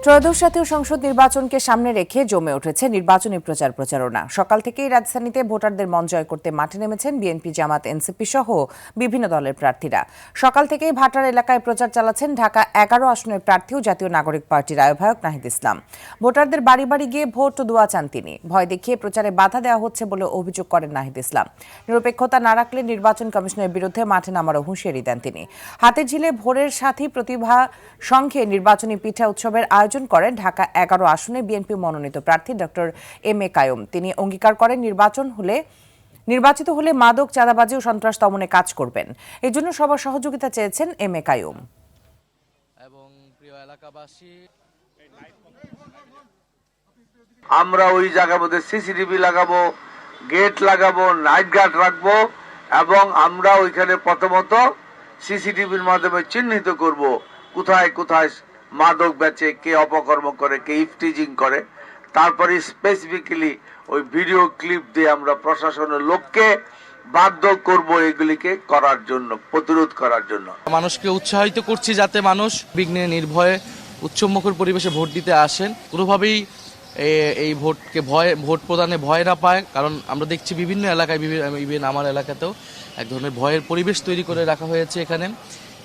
ত্রয়োদশ জাতীয় সংসদ নির্বাচনকে সামনে রেখে জমে উঠেছে নির্বাচনী প্রচারণা। সকাল থেকেই রাজধানীতে ভোটারদের মন জয় করতে মাঠে নেমেছেন বিএনপি, জামাত, এনসিপি সহ বিভিন্ন দলের প্রার্থীরা। সকাল থেকেই ভাটার এলাকায় প্রচার চালাচ্ছেন ঢাকা 11 আসনের প্রার্থী ও জাতীয় নাগরিক পার্টির আহ্বায়ক নাহিদ ইসলাম। ভোটারদের বাড়ি বাড়ি গিয়ে ভোট দোয়া চান তিনি। ভয় দেখিয়ে প্রচারে বাধা দেওয়া হচ্ছে বলে অভিযোগ করেন নাহিদ ইসলাম। নিরপেক্ষতা না রাখলে নির্বাচন কমিশনের বিরুদ্ধে মাঠে নামারও হুঁশিয়ারি দেন তিনি। হাতিরঝিলে ভোরের সাথী প্রতিভা সংঘে নির্বাচনী পিঠা উৎসবের আয়োজন করেন ঢাকা 11 আসনে বিএনপি মনোনীত প্রার্থী ডক্টর এম এ কাইয়ুম। তিনি অঙ্গীকার করেন নির্বাচিত হলে মাদক, চাঁদাবাজি ও সন্ত্রাস দমনে কাজ করবেন। এই জন্য সবার সহযোগিতা চেয়েছেন এম এ কাইয়ুম। এবং প্রিয় এলাকাবাসী, আমরা ওই জায়গার মধ্যে সিসিটিভি লাগাবো, গেট লাগাবো, নাইট গার্ড রাখবো এবং আমরা ওইখানে প্রথমত সিসিটিভির মাধ্যমে চিহ্নিত করব কোথায় কোথায় মাদক বেচে, কে অপকর্ম করে, কে ইফটিজিং করে। তারপরে স্পেসিফিক্যালি ওই ভিডিও ক্লিপ দিয়ে আমরা প্রশাসনের লোককে বাধ্য করব এগুলিকে করার জন্য, প্রতিরোধ করার জন্য। মানুষকে উৎসাহিত করছি যাতে মানুষ বিঘ্নে নির্ভয়ে উৎসবমুখর পরিবেশে ভোট দিতে আসেন, কোনোভাবেই এই ভোট প্রদানে ভয় না পায়। কারণ আমরা দেখছি বিভিন্ন এলাকায়, ইভেন আমার এলাকাতেও এক ধরনের ভয়ের পরিবেশ তৈরি করে রাখা হয়েছে এখানে,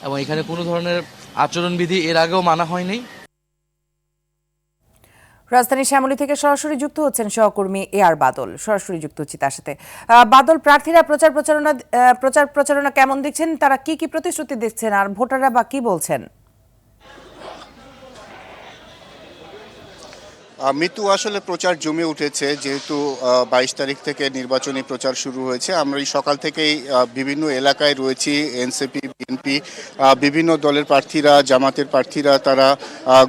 এবং এখানে কোনো ধরনের আচরণবিধি এর আগেও মানা হয়নি। রাজধানী শ্যামলী থেকে সরাসরি যুক্ত হচ্ছেন সহকর্মী এআর বাদল। সরাসরি যুক্ত হচ্ছি তার সাথে। বাদল, প্রার্থীরা প্রচারণা কেমন দেখছেন? তারা কি কি প্রতিশ্রুতি দিচ্ছেন আর ভোটাররা বা কি বলছেন? মৃত্যু আসলে প্রচার জমে উঠেছে, যেহেতু 22 তারিখ থেকে নির্বাচনী প্রচার শুরু হয়েছে। আমরা এই সকাল থেকেই বিভিন্ন এলাকায় রয়েছি। এনসিপি, বিএনপি, বিভিন্ন দলের প্রার্থীরা, জামাতের প্রার্থীরা তারা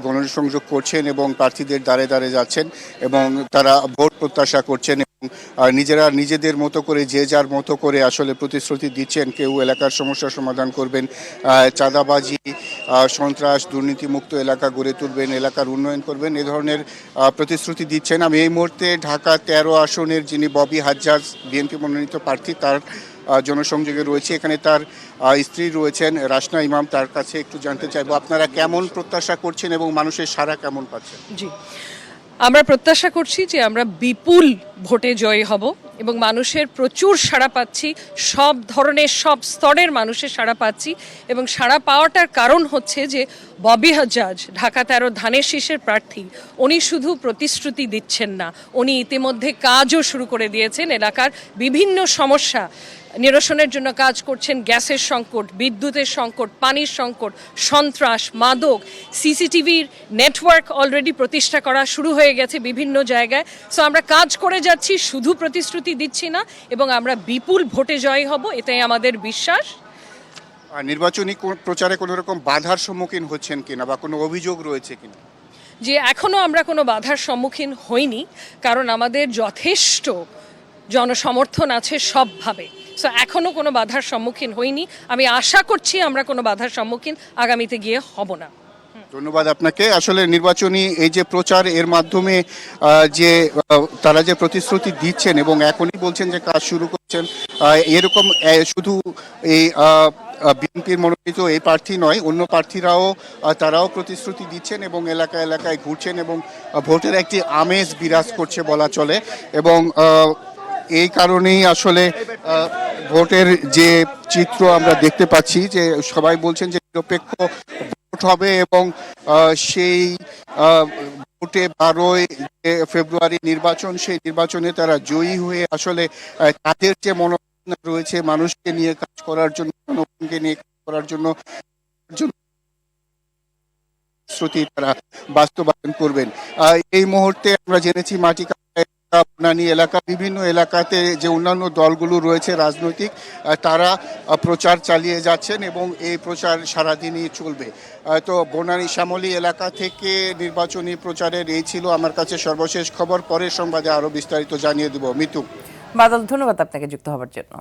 গণসংযোগ করছেন এবং প্রার্থীদের দ্বারে দ্বারে যাচ্ছেন এবং তারা ভোট প্রত্যাশা করছেন এবং নিজেরা নিজেদের মতো করে, যে যার মতো করে আসলে প্রতিশ্রুতি দিচ্ছেন। কেউ এলাকার সমস্যার সমাধান করবেন, চাঁদাবাজি, সন্ত্রাস, দুর্নীতিমুক্ত এলাকা গড়ে তুলবেন, এলাকার উন্নয়ন করবেন, এ ধরনের প্রতিশ্রুতি দিচ্ছেন। আমি এই মুহূর্তে ঢাকা 13 আসনের যিনি ববি হাজ্জাজ, বিএনপি মনোনীত প্রার্থী, তার জনসংযোগে রয়েছে। এখানে তার স্ত্রী রয়েছেন রাশনা ইমাম, তার কাছে একটু জানতে চাইবো আপনারা কেমন প্রত্যাশা করছেন এবং মানুষের সাড়া কেমন পাচ্ছেন? জি, আমরা প্রত্যাশা করছি যে আমরা বিপুল ভোটে জয়ী হব এবং মানুষের প্রচুর সাড়া পাচ্ছি, সব ধরনের সব স্তরের মানুষের সাড়া পাচ্ছি। এবং সাড়া পাওয়াটার কারণ হচ্ছে যে ববি হাজ্জাজ, ঢাকা 13 ধানের শীষের প্রার্থী, উনি শুধু প্রতিশ্রুতি দিচ্ছেন না, উনি ইতিমধ্যে কাজও শুরু করে দিয়েছেন। এলাকার বিভিন্ন সমস্যা নিরসনের জন্য কাজ করছেন। গ্যাসের সংকট, বিদ্যুতের সংকট, পানির সংকট, সন্ত্রাস, মাদক, সিসিটিভির নেটওয়ার্ক অলরেডি প্রতিষ্ঠা করা শুরু হয়ে গেছে বিভিন্ন জায়গায়। সো আমরা কাজ করে যাচ্ছি, শুধু প্রতিশ্রুতি দিচ্ছি না, এবং আমরা বিপুল ভোটে জয়ী হব, এটাই আমাদের বিশ্বাস। নির্বাচনী প্রচারে কোনো রকম বাধার সম্মুখীন হচ্ছেন কিনা বা কোনো অভিযোগ রয়েছে কিনা? যে এখনো আমরা কোনো বাধার সম্মুখীন হইনি, কারণ আমাদের যথেষ্ট জনসমর্থন আছে সবভাবে। সো এখনো কোনো বাধার সম্মুখীন হইনি। আমি আশা করছি আমরা কোনো বাধার সম্মুখীন আগামীতে গিয়ে হব না। ধন্যবাদ আপনাকে। আসলে নির্বাচনী এই যে প্রচার, এর মাধ্যমে যে তারা যে প্রতিশ্রুতি দিচ্ছেন এবং এখনই বলছেন যে কাজ শুরু করছেন, এরকম শুধু এই বিএনপির মনোনীত এই প্রার্থী নয়, অন্য প্রার্থীরাও তারাও প্রতিশ্রুতি দিচ্ছেন এবং এলাকায় এলাকায় ঘুরছেন এবং ভোটের একটি আমেজ বিরাজ করছে বলা চলে। এবং এই কারণেই আসলে ভোটের যে চিত্র আমরা দেখতে পাচ্ছি, যে সবাই বলছেন যে নিরপেক্ষ ভোট হবে এবং সেই ভোটে 12 ফেব্রুয়ারি নির্বাচন, সেই নির্বাচনে তারা জয়ী হয়ে আসলে তাদের যে মনোভাবনা রয়েছে মানুষকে নিয়ে কাজ করার জন্য, জনগণকে নিয়ে কাজ করার জন্য শ্রুতি তারা বাস্তবায়ন করবেন। এই মুহূর্তে আমরা জেনেছি মাটিকানি এলাকা, বিভিন্ন এলাকাতে যে অন্যান্য দলগুলো রয়েছে রাজনৈতিক, তারা প্রচার চালিয়ে যাচ্ছেন এবং এই প্রচার সারাদিনই চলবে। তো বনানী শ্যামলী এলাকা থেকে নির্বাচনী প্রচারের এই ছিল আমার কাছে সর্বশেষ খবর। পরের সংবাদে আরো বিস্তারিত জানিয়ে দেব। মিতু। বাদল, ধন্যবাদ আপনাকে যুক্ত হওয়ার জন্য।